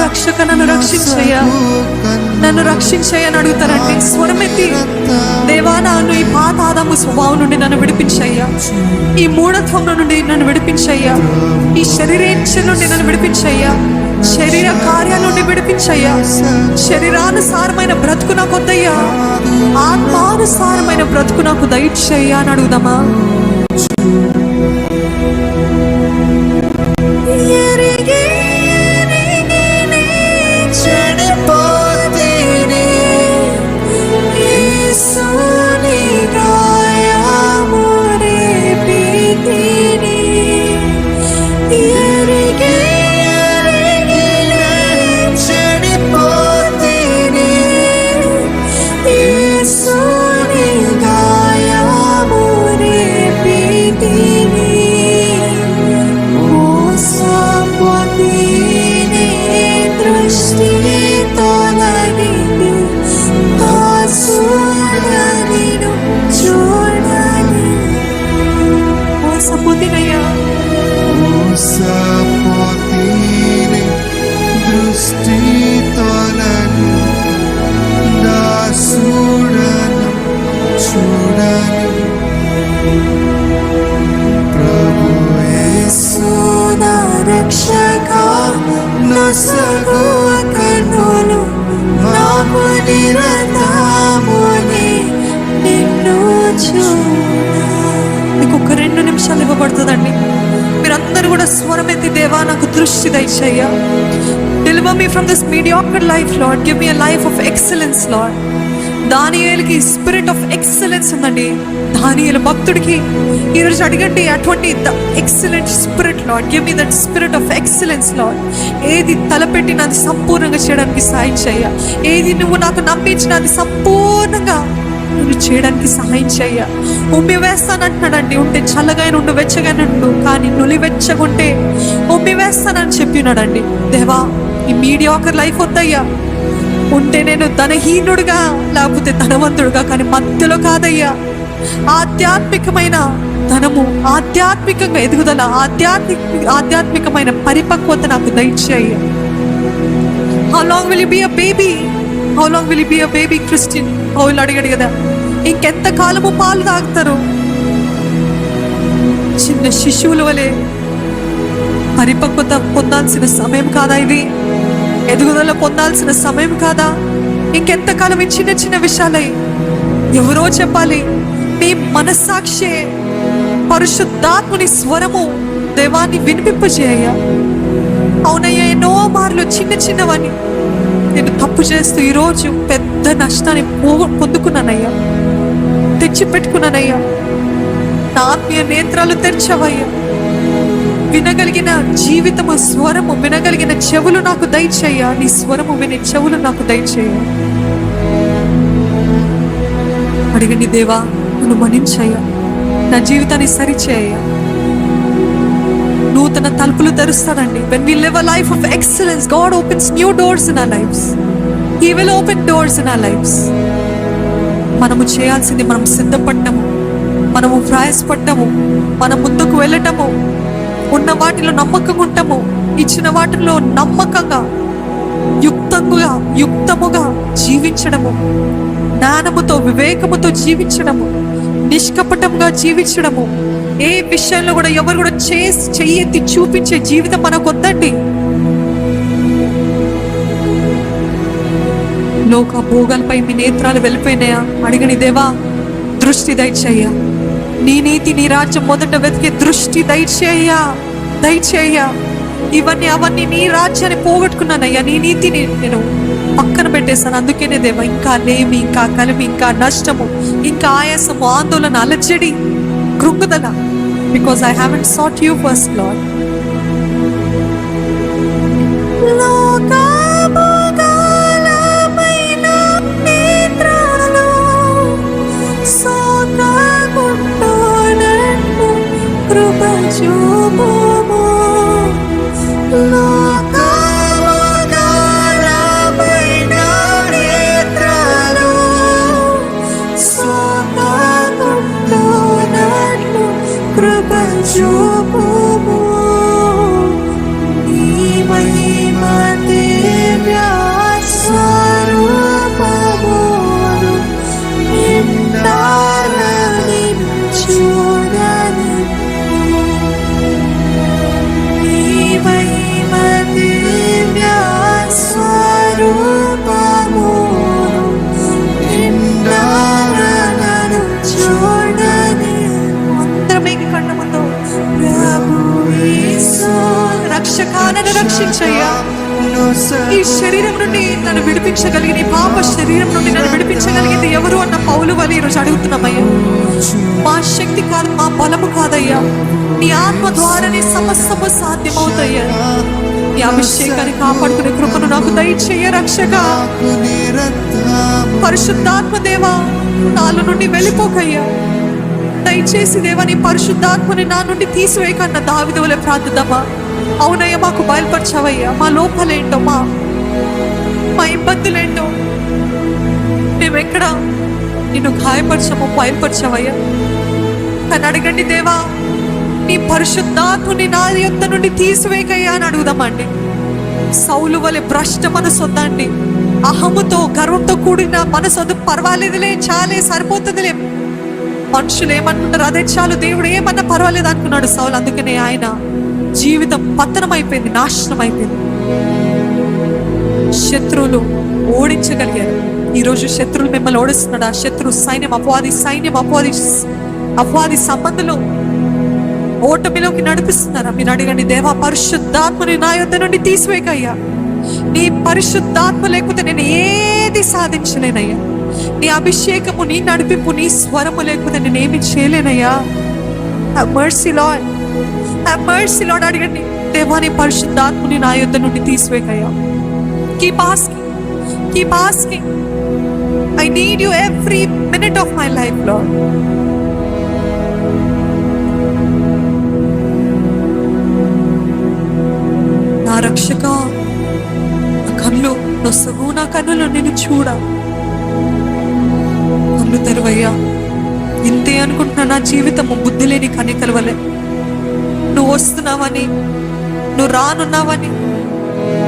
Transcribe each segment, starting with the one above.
రక్షక నన్ను రక్షించయ్యా, నన్ను రక్షించయ్యా అని అడుగుతారండి. స్వరమెత్తి దేవా నన్ను ఈ పాత ఆదాము స్వభావం నుండి నన్ను విడిపించయ్యా, ఈ మూఢత్వం నుండి నన్ను విడిపించయ్యా, ఈ శరీరేచ్ఛ నుండి నన్ను విడిపించయ్యా, శరీర కార్యాల నుండి విడిపించయ్యా. శరీరానుసారమైన బ్రతుకు నాకు వద్దయ్యా, ఆత్మానుసారమైన బ్రతుకు నాకు దయచేయ్యా అని అడుగుదామా? మీకు ఒక 2 నిమిషాలు ఇవ్వబడుతుందండి. మీరందరూ కూడా స్వరమెత్తి దేవా నాకు దృష్టి దయచేయ్యా. Deliver me from this mediocre life, Lord. Give me a life of excellence, Lord. దానియేలుకి స్పిరిట్ ఆఫ్ ఎక్సలెన్స్ ఉందండి. దానియేలు భక్తుడికి ఈరోజు అడగండి అటువంటి excellent spirit, lord. Give me that spirit of excellence, lord. ఏది తలపెట్టిన అది సంపూర్ణంగా చేయడానికి సహాయం చేయ. ఏది నువ్వు నాకు నమ్మించిన అది సంపూర్ణంగా నువ్వు చేయడానికి సహాయం చేయ. ఉమ్మి వేస్తానంటున్నాడండి. ఉంటే చల్లగా ఉండు, వెచ్చగా ఉండు, కానీ నులి వెచ్చగుంటే ఉమ్మి వేస్తానని చెప్పినాడండి. దేవా ఈ మీడియాకర్ లైఫ్ వద్దయ్యా. ఉంటే నేను ధనహీనుడుగా లేకపోతే ధనవంతుడుగా, కానీ మధ్యలో కాదయ్యా. ఆధ్యాత్మికమైన ధనము, ఆధ్యాత్మికంగా ఎదుగుదల, ఆధ్యాత్మికమైన పరిపక్వత నాకు దయచేయ్యా. How long will you be a baby? How long will you be a baby Christian? పౌలు అడిగాడు కదా, ఇంకెంత కాలము పాలు తాగుతారు? చిన్న శిశువుల వలె పరిపక్వత పొందాల్సిన సమయం కాదా ఇది? ఎదుగుదల పొందాల్సిన సమయం కాదా? ఇంకెంతకాలం ఈ చిన్న చిన్న విషయాలై ఎవరో చెప్పాలి? మీ మనస్సాక్షి పరిశుద్ధాత్ముని స్వరము దేవాన్ని వినిపింపజేయ. అవునయ్యా, ఎన్నో మార్లు చిన్న చిన్నవని నేను తప్పు చేస్తూ ఈరోజు పెద్ద నష్టాన్ని పొందుకున్నానయ్యా, తెచ్చిపెట్టుకున్నానయ్యా. నా ఆత్మీయ నేత్రాలు తెరిచావయ్యా. వినగలిగిన జీవితము, స్వరము వినగలిగిన చెవులు నాకు దయచేయ. నీ స్వరము వినే చెవులు నాకు దయచేయ. అడిగండి, దేవా నన్ను మన్నించయ్యా, నా జీవితాన్ని సరిచేయ. నూతన తలుపులు తెరుస్తాడండి. When we live a life of excellence, God opens new doors in our lives. He will open doors in our lives. మనము చేయాల్సింది మనం సిద్ధపడటము, మనము ప్రయాసపడటము, మన ముందుకు వెళ్ళటము, ఉన్న వాటిలో నమ్మకంగా ఉంటాము, ఇచ్చిన వాటిలో నమ్మకంగా యుక్తముగా జీవించడము, జ్ఞానముతో వివేకముతో జీవించడము, నిష్కపటంగా జీవించడము. ఏ విషయంలో కూడా ఎవరు కూడా చెయ్యెత్తి చూపించే జీవితం మనకు వద్దండి. లోక భోగాలపై మీ నేత్రాలు వెళ్ళిపోయినాయా? అడిగని దేవా దృష్టి దయచేయ్యా. నీ నీతి, నీ రాజ్యం మొదట వెతికే దృష్టి దయచేయ్యా. అవన్నీ నీ రాజ్యాన్ని పోగొట్టుకున్నానయ్యా. నీ నీతిని నేను పక్కన పెట్టేశాను. అందుకేనే దేవా ఇంకా లేమి, ఇంకా కలిమి, ఇంకా నష్టము, ఇంకా ఆయాసము, ఆందోళన, అలజడి, కృంగుదల. Because I haven't sought you first, lord. లోకముగారమైన నేత్రాలు సోమముందు నన్ను కృప చూపుము. నీ మహిమ దివ్య స్వరూపమును నిండాలని చూడని. నీ మహిమ దివ్య స్వరూపమును నిండాలని చూడని. అందరమే కళ్ళ ముందు ప్రభు యేసు రక్షకా నన్ను రక్షించయ్యా. ఈ శరీరం నుండి నన్ను విడిపించగలిగిన, ఈ పాప శరీరం నుండి నన్ను విడిపించగలిగింది ఎవరు అన్న పౌలు వల్ల ఈరోజు అడుగుతున్నామయ్యా. మా శక్తి కాదు, మా బలము కాదయ్యా, నీ ఆత్మ ద్వారానే సమస్తము సాధ్యమవుతాయ్యా. నీ అభిషేకాన్ని కాపాడుకునే కృపను నాకు దయచేయ రక్షక. పరిశుద్ధాత్మ దేవా నాలో నుండి వెళ్ళిపోకయ్యా. దయచేసి దేవా నీ పరిశుద్ధాత్మని నా నుండి తీసివేయకన్న దావీదు వలె ప్రార్థిద్దామా. అవునయ్యా, మాకు బయలుపరచావయ్యా మా లోపాలేంటో, మా ఇబ్బందులేంటో. మేమెక్కడ నిన్ను గాయపరచమో బయలుపరచావయ్యా. కానీ అడగండి దేవా, నీ పరిశుద్ధాత్మని నా యొద్ద నుండి తీసివేయకయ్యా అని అడుగుదామండి. సౌలు వలె భ్రష్ట మనసు వద్దండి. అహముతో గర్వంతో కూడిన మనసు వద్దు. పర్వాలేదులే, చాలే, సరిపోతుందిలే, మనుషులు ఏమనుకుంటారు అదే చాలు, దేవుడు ఏమన్నా పర్వాలేదు అనుకున్నాడు సౌలు. అందుకనే ఆయన జీవితం పతనం అయిపోయింది, నాశనం అయిపోయింది. శత్రువులు ఓడించగలిగారు. ఈరోజు శత్రువులు మిమ్మల్ని ఓడిస్తున్నాడు. ఆ శత్రు సైన్యం, అపవాది సైన్యం, అపవాది సంబంధులు ఓటమిలోకి నడిపిస్తున్నారా? మీరు అడగండి, దేవా పరిశుద్ధాత్మని నా యొద్ద నుండి తీసివేయకయ్యా. నీ పరిశుద్ధాత్మ లేకపోతే నేను ఏది సాధించలేనయ్యా. నీ అభిషేకము, నీ నడిపింపు, నీ స్వరము లేకపోతే నేనేమి చేయలేనయ్యా. Have mercy Lord, have mercy Lord. అడగండి, దేవా నీ పరిశుద్ధాత్మని నా యొద్ద నుండి తీసివేయకయ్యా. Keep asking, keep asking. I need you every minute of my life Lord. నా రక్షక, నా కళ్ళు నొసగు, నా కన్నులు నిన్ను చూడ. కళ్ళు తెరవయ్యా. ఇంతే అనుకుంటున్నా నా జీవితము బుద్ధి లేని కన్యకల వలె. నువ్వు వస్తున్నావని, నువ్వు రానున్నావని,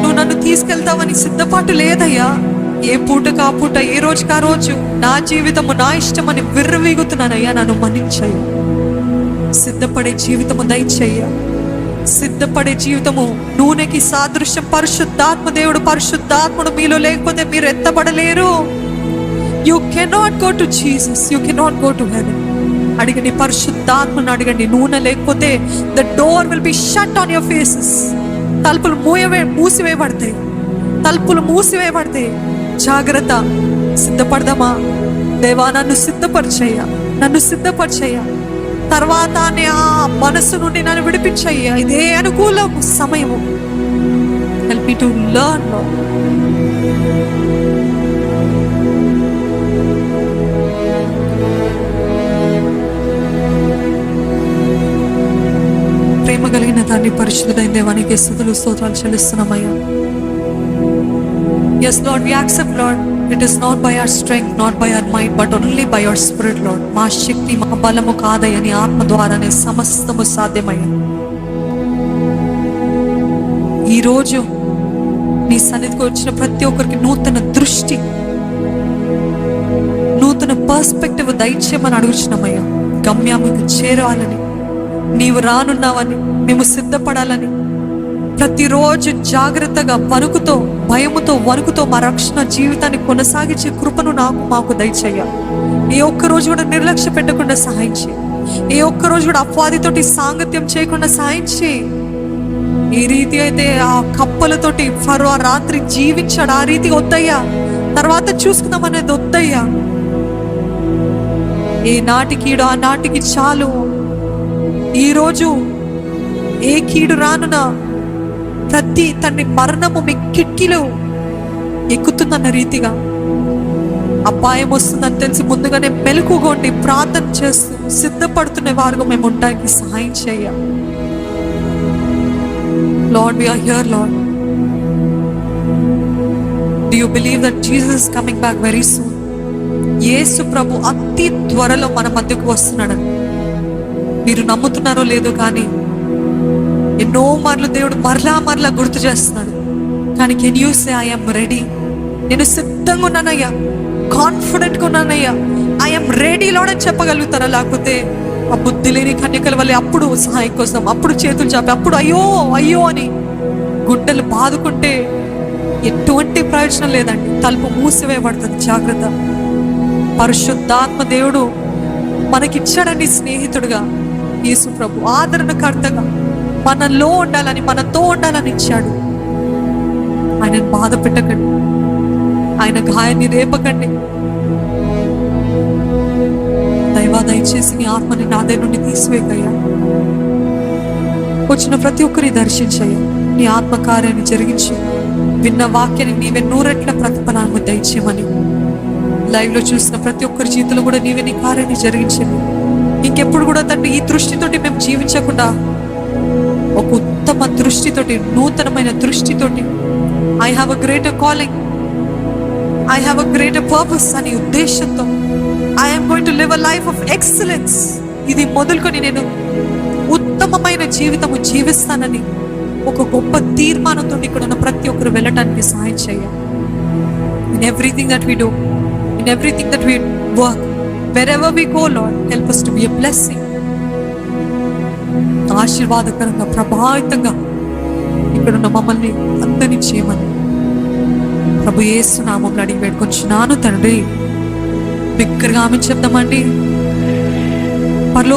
నువ్వు నన్ను తీసుకెళ్తావని సిద్ధపాటు లేదయ్యా. ఏ పూటకు ఆ పూట, ఏ రోజుకి ఆ రోజు నా జీవితము నా ఇష్టమని విర్రవీగుతున్నానయ్యా. నన్ను మన్నించయ్యా. సిద్ధపడే జీవితము దయచేయ్యా. సిద్ధపడే జీవితము నూనెకి సాదృశ్యం. పరిశుద్ధాత్మ దేవుడు, పరిశుద్ధాత్ముడు మీలో లేకపోతే మీరు ఎత్తబడలేరు. You cannot go to Jesus, you cannot go to heaven. అడిగండి, పరిశుద్ధాత్మను అడగండి. నూనె లేకపోతే the door will be shut on your faces. తలుపులు మూసివేయబడతాయి, తలుపులు మూసివేయబడతాయి. జాగ్రత్త. సిద్ధపడదామా? దేవా నన్ను సిద్ధపరిచయ్యా, నన్ను సిద్ధపరిచయ్యా. తర్వాత ఆ మనసు నుండి నన్ను విడిపించయ్యా. ఇదే అనుకూల సమయము. Help me to learn Lord. ప్రేమ కలిగిన తండ్రి, పరిశుద్ధుడైన దేవానికి స్తుతులు స్తోత్రాలు చెల్లిస్తున్నామయ్యా. Yes Lord, we accept Lord. It is not by our strength, not by our might, but only by your spirit Lord. మా శక్తి, మా బలము కాదయ్యా, నీ ఆత్మ ద్వారానే సమస్తము సాధ్యమయ్యా. ఈరోజు నీ సన్నిధికి వచ్చిన ప్రతి ఒక్కరికి నూతన దృష్టి, నూతన పర్స్పెక్టివ్ దయచేయమని అడుగుచున్నామయ్యా. గమ్యానికి చేరాలని, నీవు రానున్నావని, మేము సిద్ధపడాలని, ప్రతిరోజు జాగ్రత్తగా వణుకుతో, భయముతో, వణుకుతో మా రక్షణ జీవితాన్ని కొనసాగించే కృపను మాకు దయచేయ. ఏ ఒక్కరోజు కూడా నిర్లక్ష్య పెట్టకుండా సహాయం చేయి. ఏ ఒక్కరోజు కూడా అపవాదితోటి సాంగత్యం చేయకుండా సహాయం చేయి. ఏ రీతి అయితే ఆ కప్పలతోటి ఫరో ఆ రాత్రి జీవించాడు, ఆ రీతి వద్దయ్యా. తర్వాత చూసుకుందాం అనేది వద్దయ్యా. ఏ నాటికీడు ఆ నాటికి చాలు. ఈరోజు ఏ కీడు రానునా ప్రతి తండ్రి మరణము మీ కిటికీలో ఎక్కుతుందన్న రీతిగా, అపాయం వస్తుందని తెలిసి ముందుగానే మెలకుగొండి ప్రార్థన చేస్తూ సిద్ధపడుతున్న వారుగా మేము ఉండడానికి సహాయం చేయ. Lord, we are here, Lord. Do you believe that Jesus is coming back very soon? యేసు ప్రభు అతి త్వరలో మన మధ్యకు వస్తున్నాడని మీరు నమ్ముతున్నారో లేదో కానీ ఎన్నో మార్లు దేవుడు మరలా గుర్తు చేస్తున్నాడు. కానీ can you say I am ready? నేను సిద్ధంగా ఉన్నానయ్యా, కాన్ఫిడెంట్గా ఉన్నానయ్యా, ఐ యామ్ రెడీ లార్డ్ అని చెప్పగలుగుతారా? లేకపోతే ఆ బుద్ధి లేని కన్యకల వల్ల అప్పుడు సహాయం కోసం, అప్పుడు చేతులు చాపి, అప్పుడు అయ్యో అయ్యో అని గుండెలు బాదుకుంటే ఎటువంటి ప్రయోజనం లేదండి. తలుపు మూసివేయబడుతుంది. జాగ్రత్త. పరిశుద్ధాత్మ దేవుడు మనకిచ్చాడండి స్నేహితుడుగా. యేసు ప్రభు ఆదరణకర్తగా మనలో ఉండాలని, మనతో ఉండాలని ఇచ్చాడు. ఆయనను బాధ పెట్టకండి, ఆయన గాయాన్ని రేపకండి. దైవా, దయచేసి నీ ఆత్మని నా దగ్గర నుండి తీసివేకయ్యా. వచ్చిన ప్రతి ఒక్కరిని దర్శించయ్యా, నీ ఆత్మకార్యాన్ని జరిగించి విన్న వాక్యాన్ని నీవే నూరెట్ల ప్రతిఫలాన్ని దయచేయమని, లైవ్ లో చూసిన ప్రతి ఒక్కరి జీవితంలో కూడా నీవే నీ కార్యాన్ని జరిగించండి. ఇంకెప్పుడు కూడా తండ్రి ఈ దృష్టితోటి మేము జీవించకుండా ఒక ఉత్తమ దృష్టితోటి, నూతనమైన దృష్టితోటి, I have a greater calling, I have a greater purpose అనే ఉద్దేశంతో I am going to live a life of excellence, ఇది మొదలుకొని నేను ఉత్తమమైన జీవితము జీవిస్తానని ఒక గొప్ప తీర్మానంతో ఇక్కడ ఉన్న ప్రతి ఒక్కరు వెళ్ళటానికి సహాయం చేయాలి. In everything that we do, in everything that we work, wherever we go, Lord, help us to be a blessing. ఆశీర్వాదకరంగా, ప్రభావితంగా ఇక్కడున్న మమ్మల్ని అందరినీ చేయమని ప్రభు యేసు నామములో అడిగి వేడుకొంచున్నాను తండ్రి. బిగ్గరగా ఆమె చెప్దామండి. పరలోక